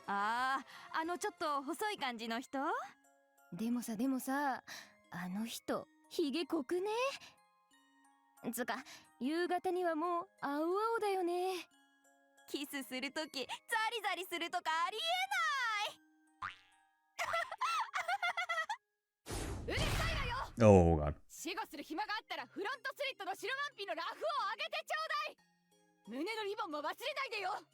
ああ、ちょっと細い感じの人？でもさ、あの人、ひげ濃くね？つか、夕方にはもう青々だよね。キスするとき、ザリザリするとかありえない。うるさいわよ。 Oh, God. 死後する暇があったらフロントスリットの白ワンピのラフを上げてちょうだい。胸のリボンも忘れないでよ。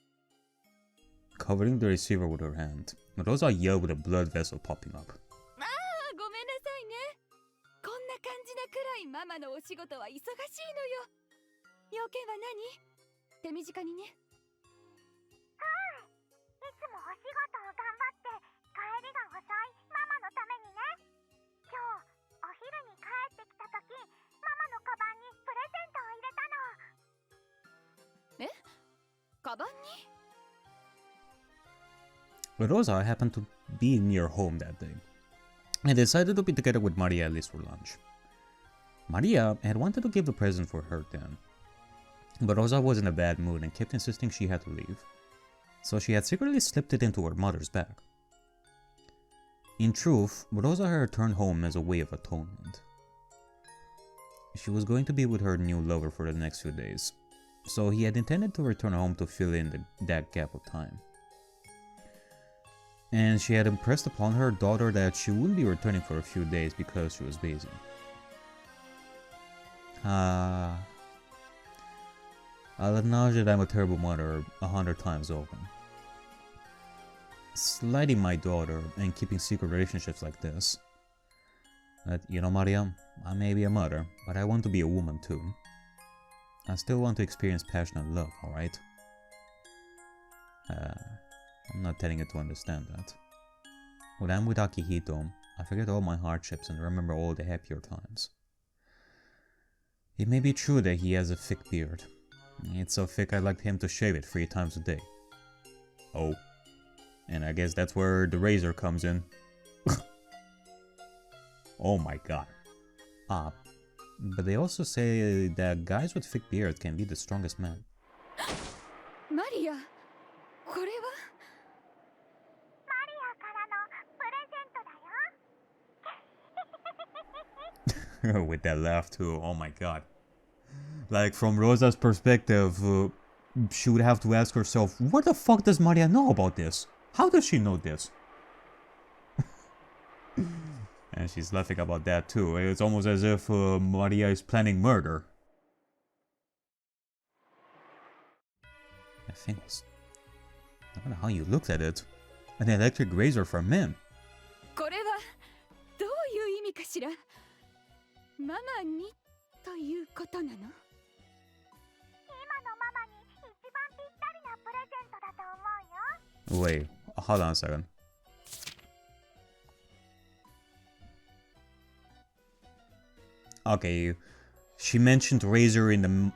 Covering the receiver with her hand, Rosa yelled with a blood vessel popping up. ああ、ごめんなさいね。こんな感じなくらいママのお仕事は忙しいのよ。要件は何？手短にね。いつもお仕事を頑張って帰りが遅いママのためにね。今日お昼に帰ってきた時、ママのカバンにプレゼントを入れたの。え？カバンに？ Rosa happened to be near home that day, and decided to be together with Maria at least for lunch. Maria had wanted to give the present for her then, but Rosa was in a bad mood and kept insisting she had to leave, so she had secretly slipped it into her mother's bag. In truth, Rosa had returned home as a way of atonement. She was going to be with her new lover for the next few days, so he had intended to return home to fill in that gap of time. And she had impressed upon her daughter that she wouldn't be returning for a few days because she was busy. I'll acknowledge that I'm a terrible mother 100 times over. Slighting my daughter and keeping secret relationships like this. But, you know, Maria, I may be a mother, but I want to be a woman too. I still want to experience passionate love, alright? I'm not telling you to understand that. When I'm with Akihito, I forget all my hardships and remember all the happier times. It may be true that he has a thick beard. It's so thick I'd like him to shave it 3 times a day. Oh. And I guess that's where the razor comes in. Oh my god. But they also say that guys with thick beards can be the strongest men. Maria, これは? マリアからのプレゼントだよ。 With that laugh too, oh my god. Like, from Rosa's perspective, she would have to ask herself, what the fuck does Maria know about this? How does she know this? And she's laughing about that too. It's almost as if Maria is planning murder. I think it's... I don't know how you looked at it. An electric razor for men. これはどういう意味かしら。ママにということなの？ Wait, hold on a second. Okay, she mentioned razor in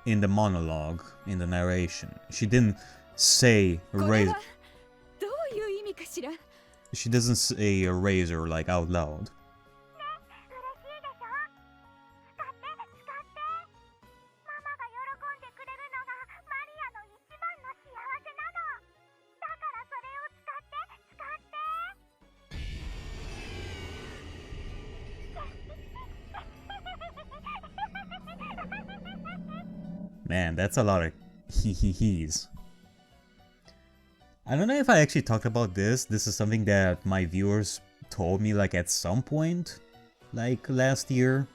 the monologue, in the narration. She didn't say razor. She doesn't say a razor like out loud. Man, that's a lot of he's. I don't know if I actually talked about this. This is something that my viewers told me like at some point, like last year.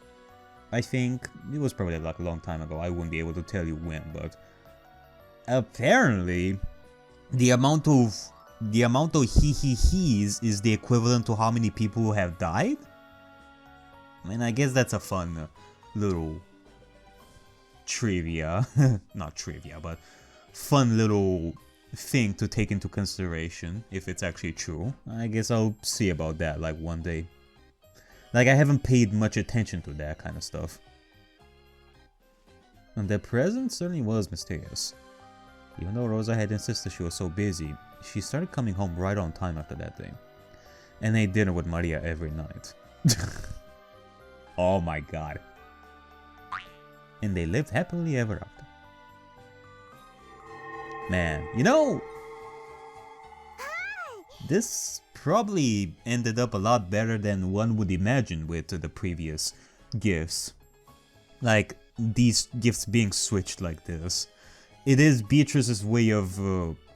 I think it was probably like a long time ago. I wouldn't be able to tell you when, but apparently the amount of he's is the equivalent to how many people have died. I mean, I guess that's a fun little trivia, not trivia, but fun little thing to take into consideration if it's actually true. I guess I'll see about that like one day. Like, I haven't paid much attention to that kind of stuff. And the present certainly was mysterious. Even though Rosa had insisted she was so busy, she started coming home right on time after that day. And ate dinner with Maria every night. Oh my god. And they lived happily ever after. Man, you know, this probably ended up a lot better than one would imagine with the previous gifts. Like, these gifts being switched like this. It is Beatrice's way of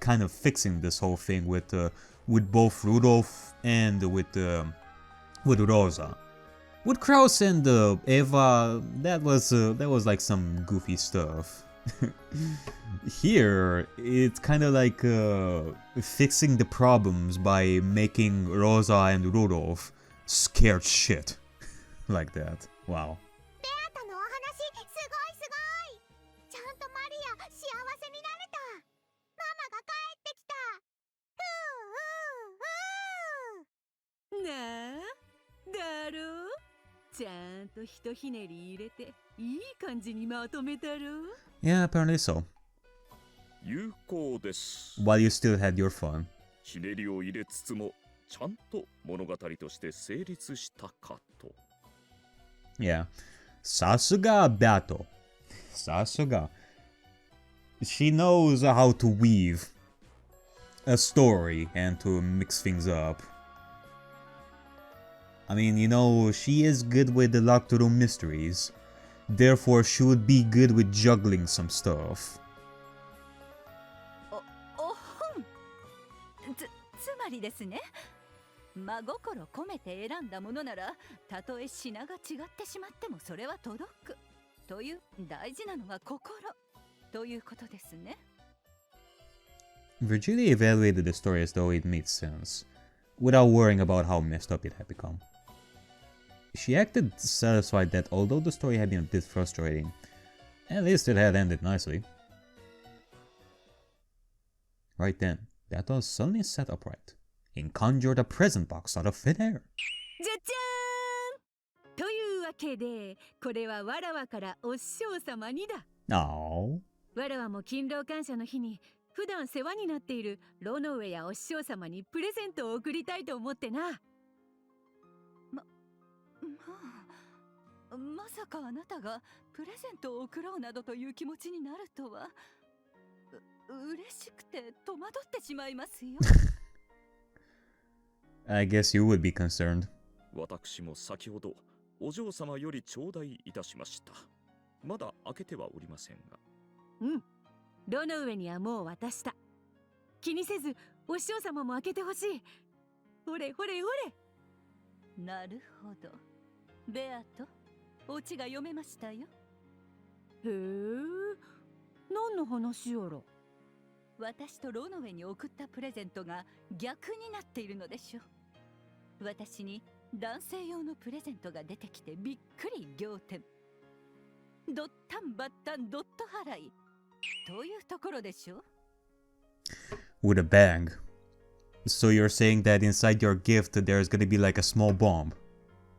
kind of fixing this whole thing with both Rudolph and with Rosa. With Kraus and Eva, that was like some goofy stuff. Here, it's kind of like fixing the problems by making Rosa and Rudolph scared shit. Like that. Wow. Yeah, apparently so. While you still had your fun. Yeah. Sasuga Bato. Sasuga. She knows how to weave a story and to mix things up. I mean, you know, she is good with the locked room mysteries. Therefore, she would be good with juggling some stuff. つまりですね。真心込めて選んだものなら、たとえ品が違ってしまってもそれは届く。という大事なのは心。ということですね。Virgilia evaluated the story as though it made sense, without worrying about how messed up it had become. She acted satisfied that although the story had been a bit frustrating, at least it had ended nicely. Right then, Bato suddenly sat upright and conjured a present box out of thin air. じゃじゃーんというわけで、これはわらわからお師匠様にだ。Aww. わらわも勤労感謝の日に普段世話になっているロノウエやお師匠様にプレゼントを贈りたいと思ってな。まさかあなたがプレゼントを贈ろうなどという気持ちになるとは。嬉しくて戸惑ってしまいますよ。I guess you would be concerned. 私も先ほどお嬢様より頂戴いたしました。まだ開けてはおりませんが。うん。ロノウエにはもう渡した。気にせずお師匠様も開けてほしい。ほれほれほれ。なるほど。ベアとオチが読めましたよ。へえ。何の話やら。私とロノウェに送ったプレゼントが逆になっているのでしょう。私に男性用のプレゼントが出てきてびっくり仰天。ドッタンバッタンドット払いというところでしょう。With a bang. So you're saying that inside your gift there's gonna be like a small bomb.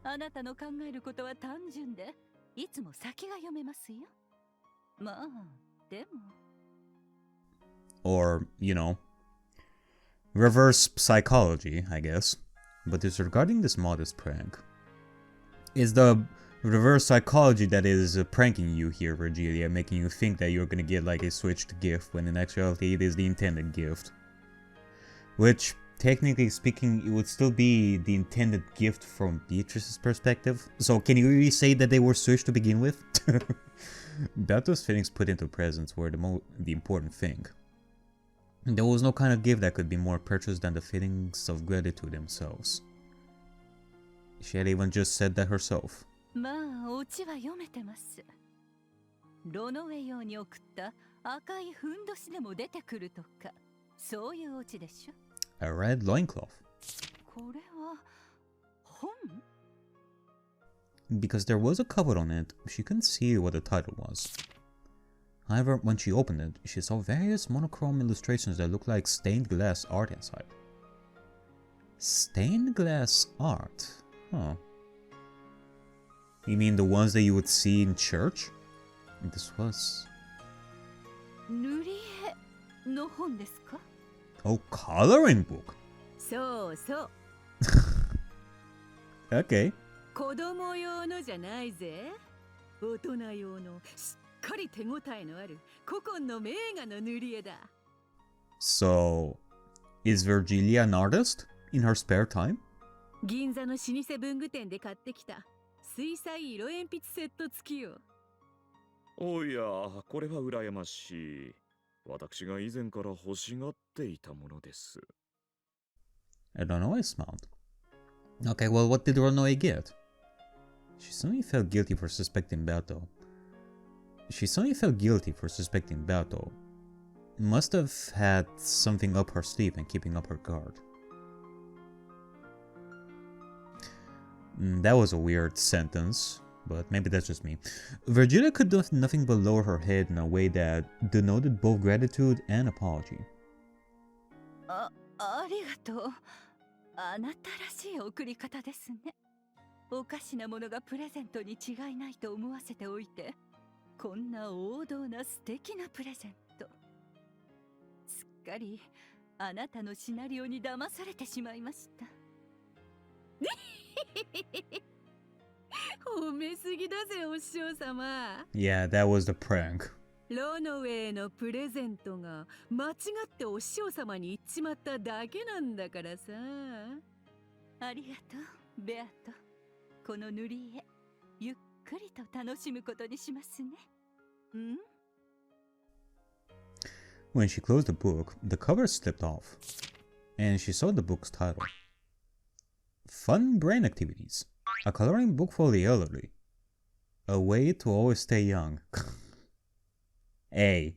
あなたの考えることは単純で、いつも先が読めますよ。まあ、でも。Or, you know, reverse psychology, I guess. But disregarding this modest prank, is the reverse psychology that is pranking you here, Virgilia, making you think that you're gonna get like a switched gift when in actuality it is the intended gift. Which, technically speaking, it would still be the intended gift from Beatrice's perspective. So can you really say that they were switched to begin with? Bato's fittings put into presents were the important thing. There was no kind of gift that could be more precious than the feelings of gratitude themselves. She had even just said that herself. まあオチは読めてます。ロノウェイ用に送った赤いふんどしでも出てくるとか、そういうオチでしょ。A red loincloth. これは本？ Because there was a cover on it, she couldn't see what the title was. However, when she opened it, she saw various monochrome illustrations that looked like stained glass art inside. Stained glass art? Huh. You mean the ones that you would see in church? This was... 塗り絵の本ですか? Oh, coloring book! そうそう。Okay. 子供用のじゃないぜ。大人用のしっかり手応えのある古今の名画の塗り絵だ。So, is Virgilia an artist in her spare time? 銀座の老舗文具店で買ってきた水彩色鉛筆セット付きよ。おや、これは羨ましい。私が以前から欲しがっていたものです。I don't know, I smiled. Okay, well, what did Ronoe get? She suddenly felt guilty for suspecting Bato. Must have had something up her sleeve and keeping up her guard. That was a weird sentence, but maybe that's just me. Virgilia could do nothing but lower her head in a way that denoted both gratitude and apology. ありがとう。あなたらしい送り方ですね。おかしなものがプレゼントに違いないと思わせておいて、こんな王道な素敵なプレゼント。すっかりあなたのシナリオに騙されてしまいました。褒めすぎだぜ、お師匠様。Yeah, that was the prank. ロノウェイのプレゼントが間違ってお師匠様に言っちまっただけなんだからさ。ありがとう、ベアト。この塗り絵、ゆっくりと楽しむことにしますね。ん? When she closed the book, the cover slipped off, and she saw the book's title. Fun Brain Activities. A coloring book for the elderly. A way to always stay young. A.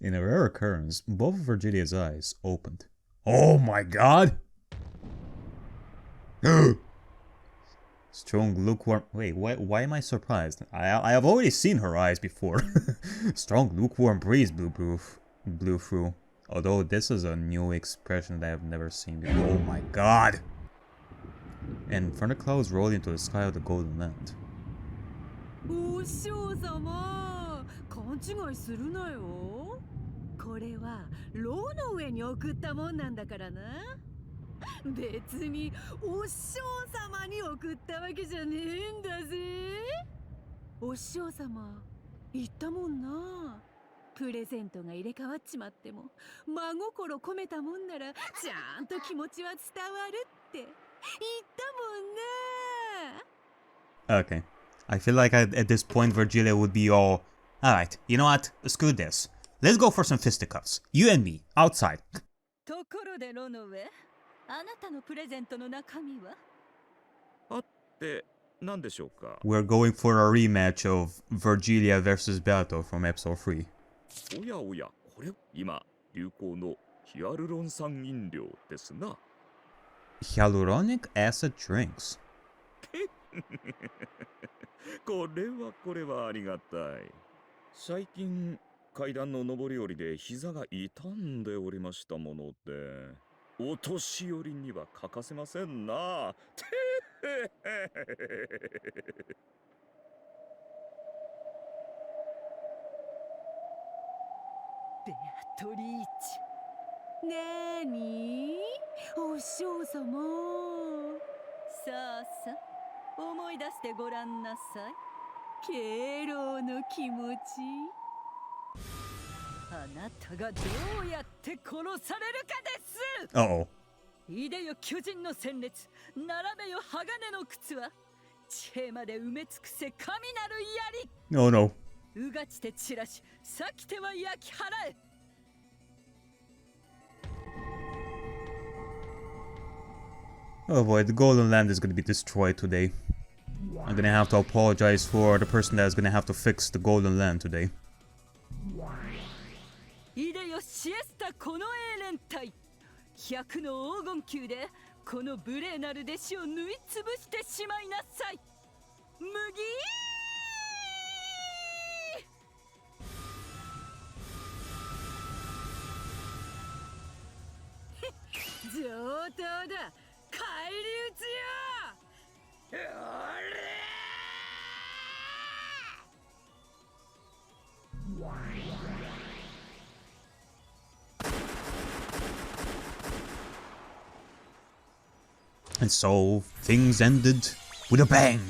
In a rare occurrence, both of Virgilia's eyes opened. Oh my god! Strong lukewarm... Wait, why am I surprised? I have already seen her eyes before. Strong lukewarm breeze blew through. Although this is a new expression that I've never seen before. Oh my god! And thunderclouds rolled into the sky of the Golden Land. お師匠様、勘違いするなよ。これはロの上に送ったもんなんだからな。別にお師匠様に送ったわけじゃねえんだぜ。お師匠様言ったもんな。プレゼントが入れ替わっちまっても真心込めたもんならちゃんと気持ちは伝わるって言ったもんな。 Okay. I feel like at this point Virgilia would be all, alright, you know what? Screw this. Let's go for some fisticuffs. You and me, outside. ところでロノウェイ、あなたのプレゼントの中身は？あって何でしょうか? We're going for a rematch of Virgilia vs. Bato from episode 3. おやおや、これ今流行のヒアルロン酸飲料ですな。Hyaluronic acid drinks. これはありがたい。最近階段の上り下りで膝が痛んでおりましたもので、お年寄りには欠かせませんな。ベアトリーチ。なに？お師匠様。さあさ、思い出してごらんなさい。敬老の気持ち。あなたがどうやって殺されるかです。Uh-oh. いでよ巨人の戦列、並べよ鋼の靴は地平まで埋め尽くせ神なる槍 Oh no. うがちて散らしさきては焼き払え Oh boy, the Golden Land is gonna be destroyed today. I'm gonna have to apologize for the person that is gonna have to fix the Golden Land today. いでよシエスタこの英連隊100の黄金球でこの無礼なる弟子を縫いつぶしてしまいなさい麦上等だ返り討つよ And so, things ended with a bang.